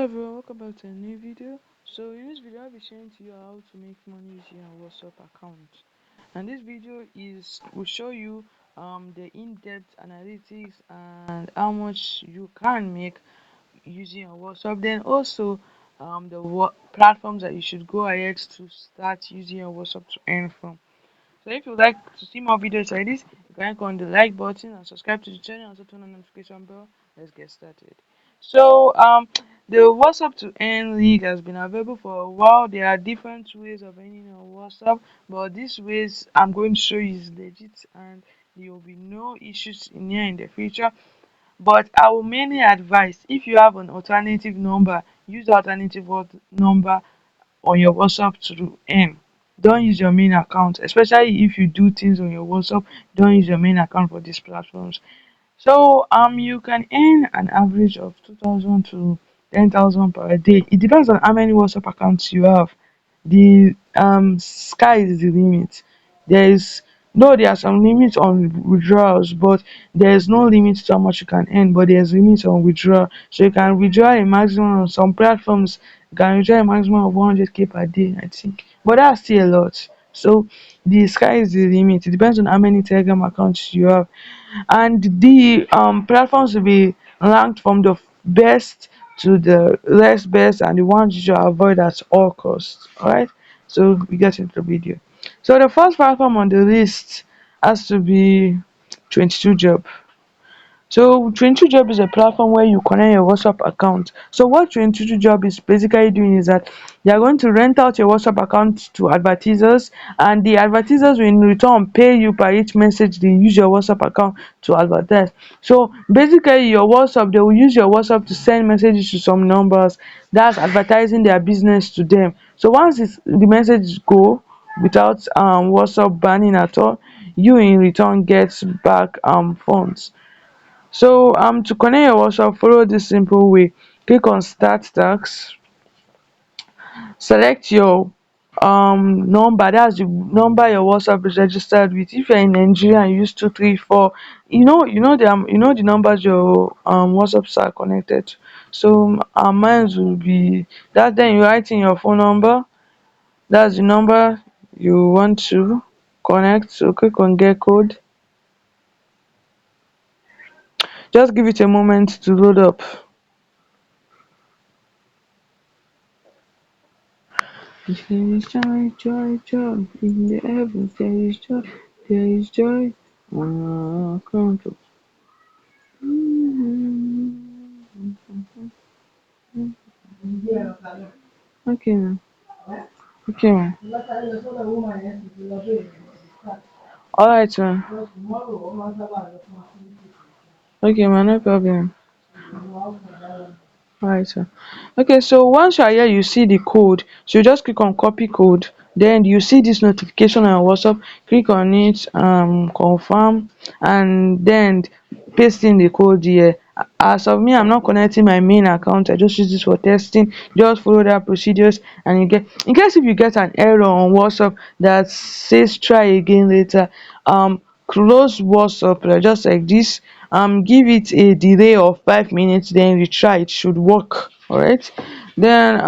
everyone, welcome back to a new video. So in this video I'll be sharing to you how to make money using your WhatsApp account. And this video will show you the in-depth analytics and how much you can make using your WhatsApp. Then also the platforms that you should go ahead to start using your WhatsApp to earn from. So if you'd like to see more videos like this, you can click on the like button and subscribe to the channel and also turn on the notification bell. Let's get started. So the WhatsApp to earn league has been available for a while. There are different ways of earning on WhatsApp, but these ways I'm going to show you is legit and there will be no issues in here in the future. But I will mainly advise if you have an alternative number, use the alternative number on your WhatsApp to earn. Don't use your main account, especially if you do things on your WhatsApp. Don't use your main account for these platforms. So you can earn an average of 2,000 to 10,000 per day. It depends on how many WhatsApp accounts you have. The sky is the limit. There is no there are some limits on withdrawals, but there is no limit to how much you can earn, but there's limits on withdrawal. So you can withdraw a maximum on some platforms, you can withdraw a maximum of 100k per day, I think. But that's still a lot. So the sky is the limit. It depends on how many Telegram accounts you have. And the platforms will be ranked from the best to the less best and the ones you should avoid at all costs. Alright, so we get into the video. So the first platform on the list has to be 22job. So 22job is a platform where you connect your WhatsApp account. So what 22job is basically doing is that they are going to rent out your WhatsApp account to advertisers, and the advertisers will in return pay you per each message they use your WhatsApp account to advertise. So basically your WhatsApp, they will use your WhatsApp to send messages to some numbers. That's advertising their business to them. So once the message go without WhatsApp banning at all, you in return get back funds. So to connect your WhatsApp, follow this simple way. Click on start task, select your number, that's the number your WhatsApp is registered with. If you're in Nigeria and you use 234, you know the numbers your WhatsApps are connected to. So mine will be that, then you write in your phone number, that's the number you want to connect. So click on get code, just give it a moment to load up. There is joy, joy, joy in the heavens. There is joy, there is joy on our account. Okay, now. Okay, man. All right, man. Okay, man. No problem. Alright, sir. Okay, so once you are here, you see the code. So you just click on copy code. Then you see this notification on WhatsApp. Click on it, confirm, and then paste in the code here. As of me, I'm not connecting my main account. I just use this for testing. Just follow that procedures, and you get. In case if you get an error on WhatsApp that says try again later, close WhatsApp just like this. Give it a delay of 5 minutes, then retry. It should work. All right, then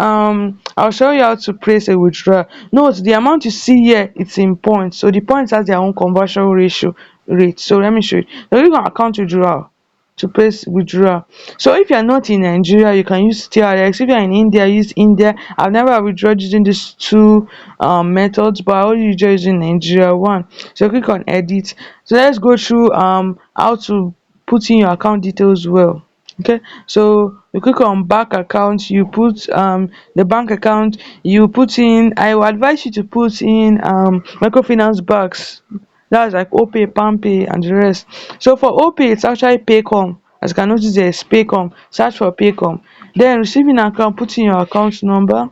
I'll show you how to place a withdrawal. Note the amount you see here, it's in points, so the points has their own conversion ratio rate. So let me show you. So click on account withdrawal to place withdrawal. So if you're not in Nigeria, you can use TRX. If you're in India, use India. I've never withdrawn using these two methods, but I only withdraw using Nigeria one. So click on edit. So let's go through how to put in your account details well. Okay, so you click on bank account, you put the bank account, you put in, I will advise you to put in microfinance banks, that's like Opay, Palmpay and the rest. So for Opay, it's actually Paycom. As you can notice, there is Paycom. Search for Paycom, then receiving account, put in your account number,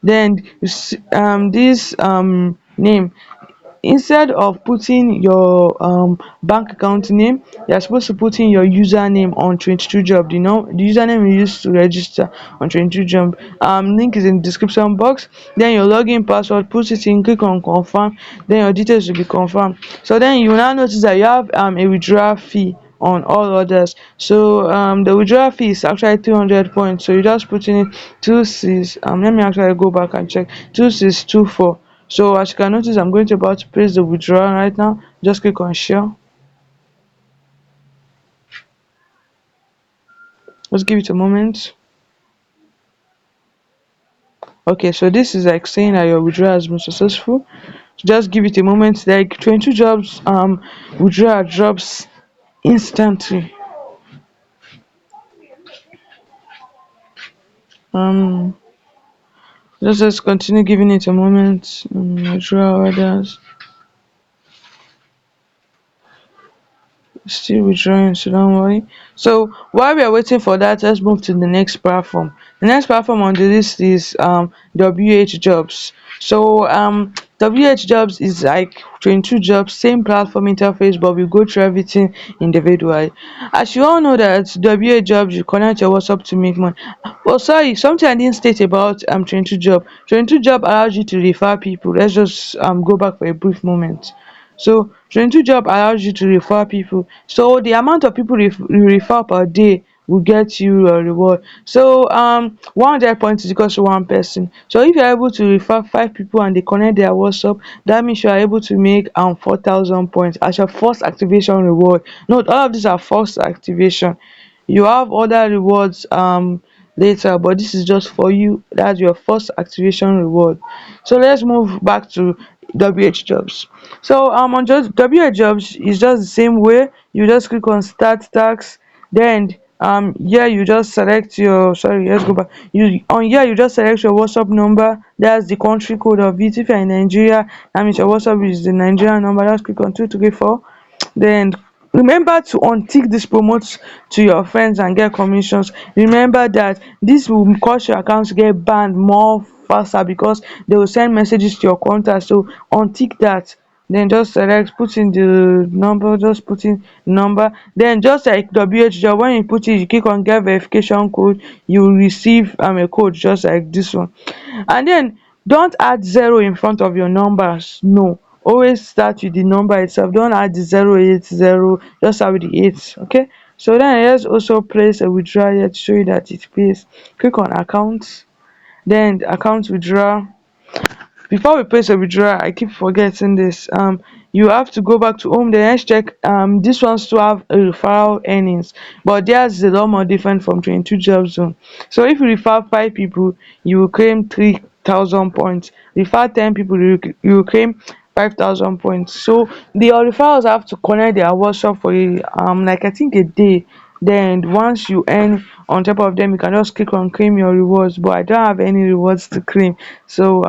then this name. Instead of putting your bank account name, you're supposed to put in your username on 22job. The username you use to register on 22job. Link is in the description box. Then your login password, put it in, click on confirm, then your details will be confirmed. So then you will now notice that you have a withdrawal fee on all others. So the withdrawal fee is actually 300 points. So you just put in 26, let me actually go back and check, 2624. So as you can notice, I'm going to about to place the withdrawal right now. Just click on share. Let's give it a moment. Okay, so this is like saying that your withdrawal has been successful. Just give it a moment. Like 22 jobs withdrawal drops instantly. um just continue giving it a moment. Withdrawal orders still withdrawing, so don't worry. So while we are waiting for that, let's move to the next platform. The next platform on the list is WH Jobs. So WH Jobs is like 22 jobs, same platform interface, but we go through everything individually. As you all know that WH Jobs, you connect your WhatsApp to make money. Oh sorry, something I didn't state about 22 job. 22 job allows you to refer people. Let's just go back for a brief moment. So 22 job allows you to refer people. So the amount of people you refer per day will get you a reward. So 100 points is equals to one person. So if you're able to refer 5 people and they connect their WhatsApp, that means you are able to make 4,000 points as your first activation reward. Note, all of these are first activation. You have other rewards later, but this is just for you. That's your first activation reward. So let's move back to WH Jobs. So on just WH Jobs is just the same way. You just click on start tax, then here you just select your, sorry, let's go back. You on here you just select your WhatsApp number. That's the country code of it. If you're in Nigeria, that means your WhatsApp is the Nigerian number. Just click on 234. Then remember to untick this promote to your friends and get commissions. Remember that this will cause your account to get banned more faster because they will send messages to your contact. So untick that, then just select, put in the number, just put in number, then just like WH job, when you put it, you click on get verification code, you will receive a code just like this one. And then don't add zero in front of your numbers. No, always start with the number itself. Don't add the 080, just start with the 8. Okay, so then let's also place a withdrawal here to show you that it pays. Click on account, then account withdrawal. Before we place a withdrawal, I keep forgetting this. You have to go back to home, then let's check. This one still have a referral earnings, but theirs is a lot more different from 22 job zone. So if you refer 5 people, you will claim 3,000 points. Refer 10 people, you will claim 5,000 points. So the referrals have to connect their WhatsApp for you like I think a day. Then once you earn on top of them, you can just click on claim your rewards, but I don't have any rewards to claim. So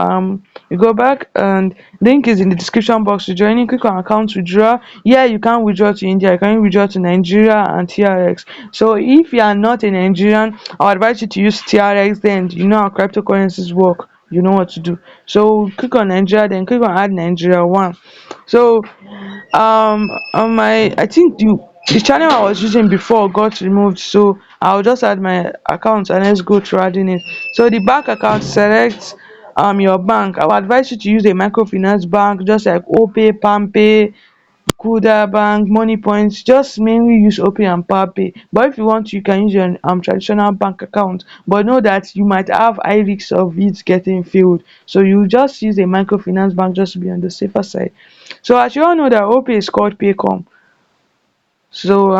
you go back, and link is in the description box to join in. Click on account withdraw. Yeah, you can withdraw to India, you can withdraw to Nigeria and TRX. So if you are not a Nigerian, I advise you to use TRX. Then you know how cryptocurrencies work, you know what to do. So click on Nigeria, then click on add Nigeria one. So on my, I think the channel I was using before got removed, so I'll just add my account and let's go through adding it. So the bank account, select your bank. I would advise you to use a microfinance bank, just like Opay, Palmpay, Kuda Bank, Money Points. Just mainly use Opay and Palmpay, but if you want, you can use your traditional bank account, but know that you might have high risks of it getting failed, so you just use a microfinance bank just to be on the safer side. So as you all know that Opay is called Paycom. So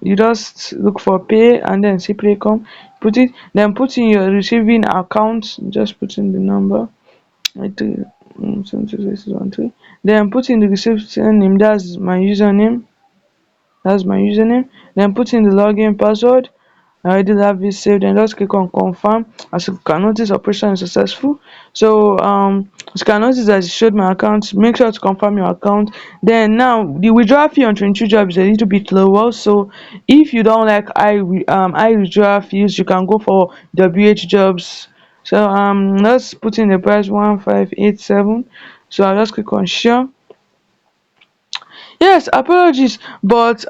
you just look for pay and then see Paycom, put it, then put in your receiving account, just put in the number. I do 72613. Then put in the recipient name, that's my username. Then put in the login password. I already have it saved, and just click on confirm. As you can notice, operation is successful. So as you can notice that it showed my account. Make sure to confirm your account. Then now the withdrawal fee on 22 job is a little bit lower. So if you don't like high withdrawal fees, you can go for WH jobs. So let's put in the price 1587. So I'll just click on share. Yes, apologies, but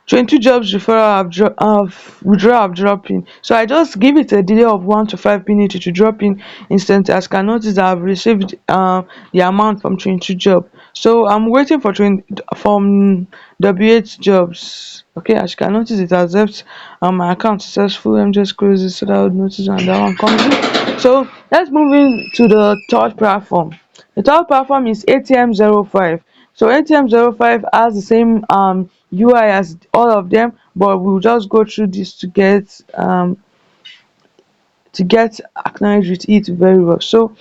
22 jobs referral have withdrawal have dropped in. So I just give it a delay of 1 to 5 minutes to drop in instantly. As you can notice that I've received the amount from 22 job. So I'm waiting for 20 from W8 jobs. Okay, as you can notice, it has left my account successful. Let me just close this so that I would notice when that one comes in. So let's move in to the third platform. The third platform is ATM05. So ATM05 has the same UI as all of them, but we'll just go through this to get acknowledged with it very well. So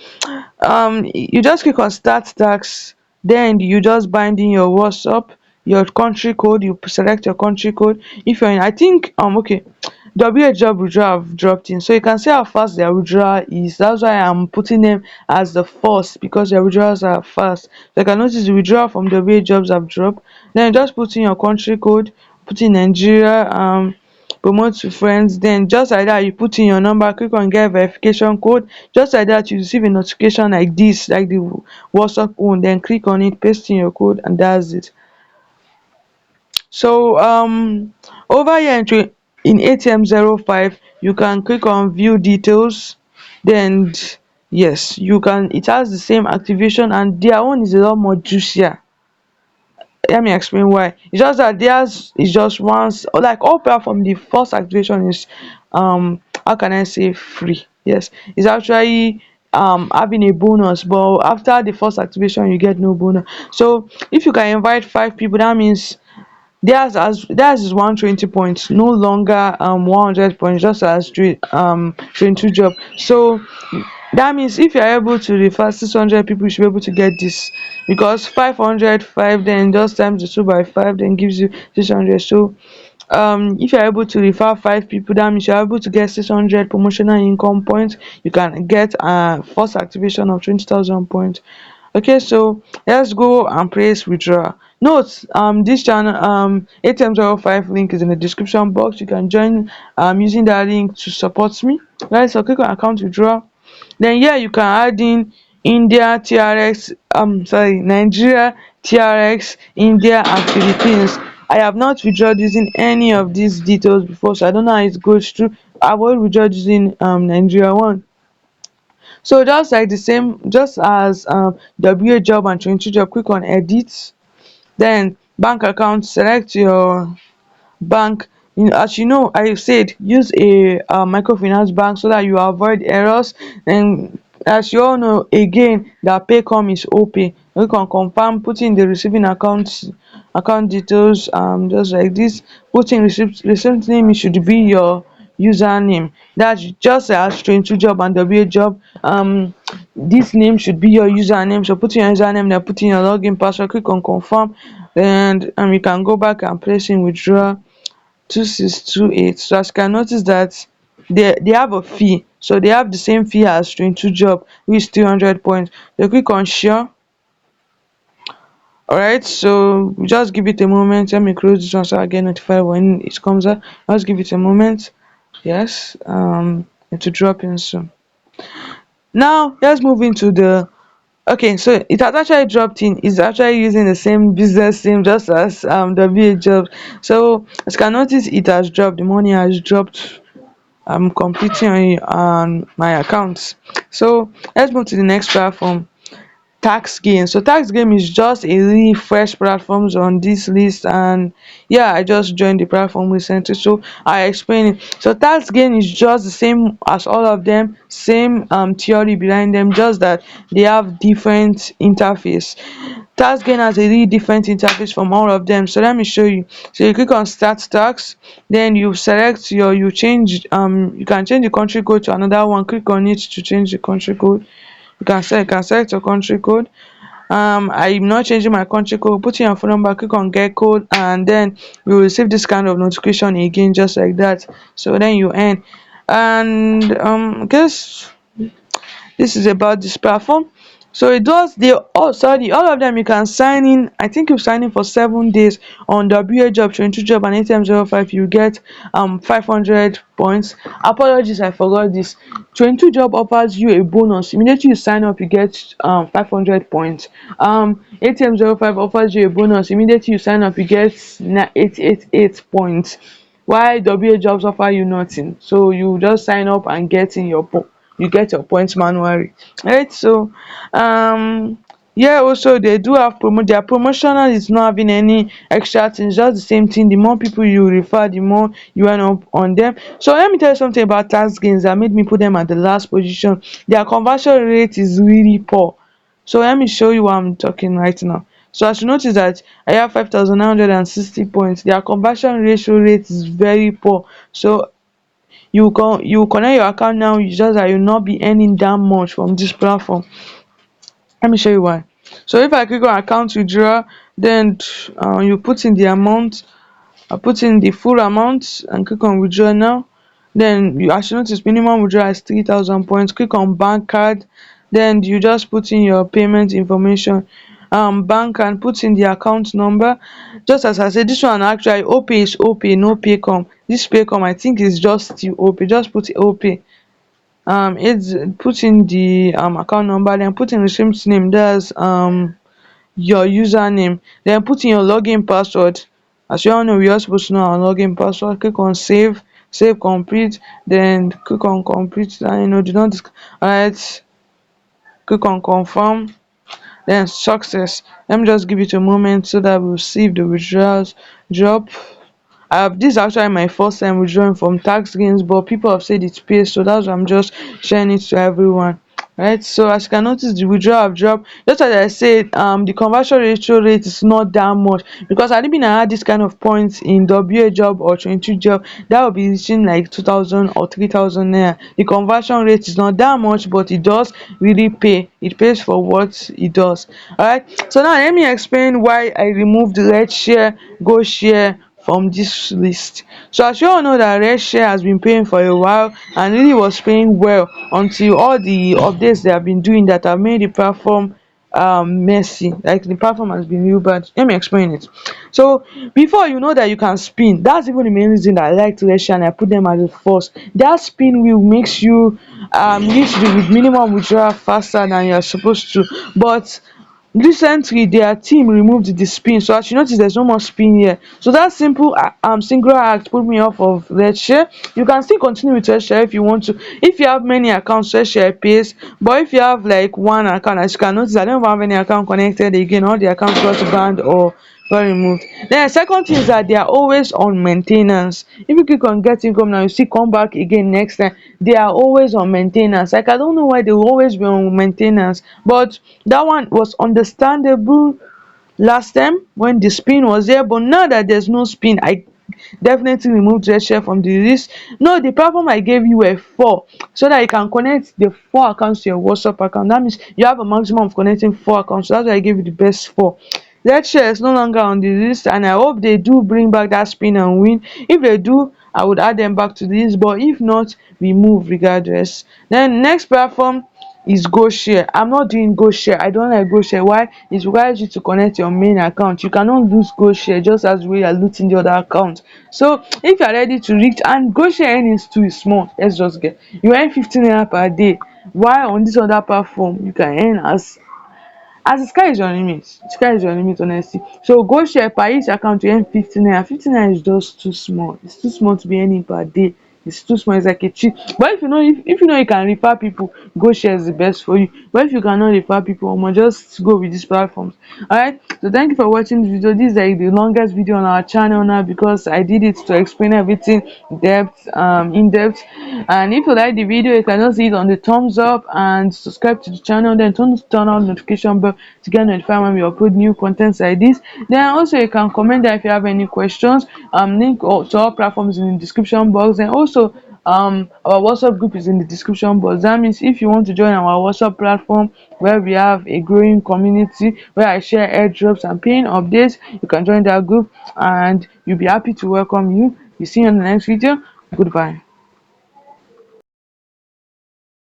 you just click on start tax, then you just bind in your WhatsApp, your country code, you select your country code. If you're in, I think okay, WH job withdrawal have dropped in, so you can see how fast their withdrawal is. That's why I'm putting them as the first, because their withdrawals are fast. So you can notice the withdrawal from WH jobs have dropped. Then you just put in your country code, put in Nigeria, promote to friends, then just like that you put in your number, click on get verification code. Just like that you receive a notification like this, like the WhatsApp one, then click on it, paste in your code, and that's it. So over here in ATM05 you can click on view details, then yes, you can, it has the same activation and their own is a lot more juicier. Let me explain why. It's just that theirs is just once, like all platform, the first activation is how can I say, free. Yes, it's actually having a bonus, but after the first activation you get no bonus. So if you can invite 5 people, that means theirs is 120 points, no longer 100 points, just as 22 job. So that means if you are able to refer 600 people, you should be able to get this, because 505 then just times the 2 by 5 then gives you 600. So if you're able to refer 5 people, that means you're able to get 600 promotional income points. You can get first activation of 20,000 points. Okay, so let's go and press withdraw. Note this channel ATM05 link is in the description box. You can join using that link to support me. Right, so click on account withdraw. Then here you can add in India TRX, sorry, Nigeria TRX, India and Philippines. I have not withdrawn using any of these details before, so I don't know how it goes through. I've already withdrawn using Nigeria one. So just like the same, just as WA job and 22 job, click on edit, then bank account, select your bank. As you know, I said use a microfinance bank so that you avoid errors. And as you all know, again, that paycom is OP. You can confirm, put in the receiving account details, just like this. Put in receipt name, it should be your username. That's just as 22 job and WA job. This name should be your username, so put in your username, then put in your login password, click on confirm, and you can go back and place in withdraw 2628. So as you can notice that they have a fee, so they have the same fee as 22 job, which is 300 points. So click on share. Alright, so we just give it a moment. Let me close this one so I get notified when it comes out. Just give it a moment. Yes, it will drop in soon. Now let's move into the, okay, so it has actually dropped in. It's actually using the same business name just as WA job. So as you can notice, it has dropped, the money has dropped. I'm completing on my accounts. So let's move to the next platform, TaskGains. So TaskGains is just a really fresh platforms on this list, and yeah, I just joined the platform recently, so I explain it. So TaskGains is just the same as all of them, same theory behind them, just that they have different interface. TaskGains has a really different interface from all of them. So let me show you. So you click on start tax, then you select your, you change, you can change the country code to another one. Click on it to change the country code. You can select your country code. I'm not changing my country code. Put in your phone number, click on get code, and then you will receive this kind of notification again, just like that. So then you end. And guess this is about this platform. So it does the oh sorry, all of them you can sign in. I think you sign in for 7 days on WA job, 22 job and ATM 05, you get 500 points. Apologies, I forgot this. 22 job offers you a bonus. Immediately you sign up, you get 500 points. ATM 05 offers you a bonus. Immediately you sign up, you get 888 points. Why WA jobs offer you nothing? So you just sign up and get in your you get your points manually, right? So yeah, also they do have their promotional is not having any extra things, just the same thing. The more people you refer, the more you end up on them. So let me tell you something about TaskGains that made me put them at the last position. Their conversion rate is really poor. So let me show you what I'm talking right now. So as you notice that I have 5,960 points, their conversion ratio rate is very poor. So you connect your account now, you just that you not be earning that much from this platform. Let me show you why. So if I click on account withdraw, then you put in the amount. I put in the full amount and click on withdraw now. Then you as you notice minimum withdrawal is 3,000 points. Click on bank card, then you just put in your payment information, bank, and put in the account number. Just as I said, this one actually opay is opay, no paycom. This paycom I think is just still opay. Just put opay. It's put in the account number, then put in receipt name, that's your username, then put in your login password. As you all know, we are supposed to know our login password. Click on save, save complete, then click on complete, and do not alright, click on confirm, then success. Let me just give it a moment so that we'll see if the withdrawals drop. This is actually my first time withdrawing from TaskGains, but people have said it pays, so that's why I'm just sharing it to everyone. Right, so as you can notice, the withdrawal have dropped. Just as I said, the conversion ratio rate is not that much, because had it been I had this kind of points in WA job or 22 job, that would be reaching like 2,000 or 3,000 naira. The conversion rate is not that much, but it does really pay. It pays for what it does. All right, so now let me explain why I removed Red Share, Go Share from this list. So as you all know that Redshare has been paying for a while and really was paying well until all the updates they have been doing that have made the platform messy. Like the platform has been real bad. Let me explain it. So before, you know that you can spin. That's even the main reason that I like Redshare and I put them as the first. That spin wheel makes you reach the minimum withdrawal faster than you're supposed to. But recently their team removed the spin, so as you notice there's no more spin here. So that simple single act put me off of Redshare. You can still continue with Redshare if you want to. If you have many accounts, Redshare pays, but if you have like one account, as you can notice I don't have any account connected again. All the accounts got banned or got removed. Then the second thing is that they are always on maintenance. If you click on get income now, you see come back again next time, they are always on maintenance. Like I don't know why they will always be on maintenance, but that one was understandable last time when the spin was there, but now that there's no spin, I definitely removed Redshare from the list. No, the platform I gave you were 4, so that you can connect the 4 accounts to your WhatsApp account. That means you have a maximum of connecting 4 accounts, so that's why I gave you the best 4. Redshare is no longer on the list, and I hope they do bring back that spin and win. If they do, I would add them back to the list, but if not, we move regardless. Then next platform is GoShare. I'm not doing GoShare. I don't like GoShare. Why? It requires you to connect your main account. You cannot lose GoShare just as we are looting the other account. So if you are ready to reach, and GoShare earnings too is small, let's just get, you earn 15 naira per day, while on this other platform you can earn as the sky is your limit. The sky is your limit, honestly. So go share per each account you earn 50 naira. 50 naira is just too small. It's too small to be earning per day. It's too small. It's like a cheat. But if you know you can refer people, go share is the best for you. But if you cannot refer people, just go with these platforms. Alright, so thank you for watching this video. This is like the longest video on our channel now, because I did it to explain everything in depth. And if you like the video, you can just hit on the thumbs up and subscribe to the channel, then turn on notification bell to get notified when we upload new contents like this. Then also you can comment there if you have any questions. Link to all platforms in the description box, and also our WhatsApp group is in the description box. That means if you want to join our WhatsApp platform, where we have a growing community where I share airdrops and paying updates, you can join that group and you'll be happy to welcome you. See you in the next video. Goodbye.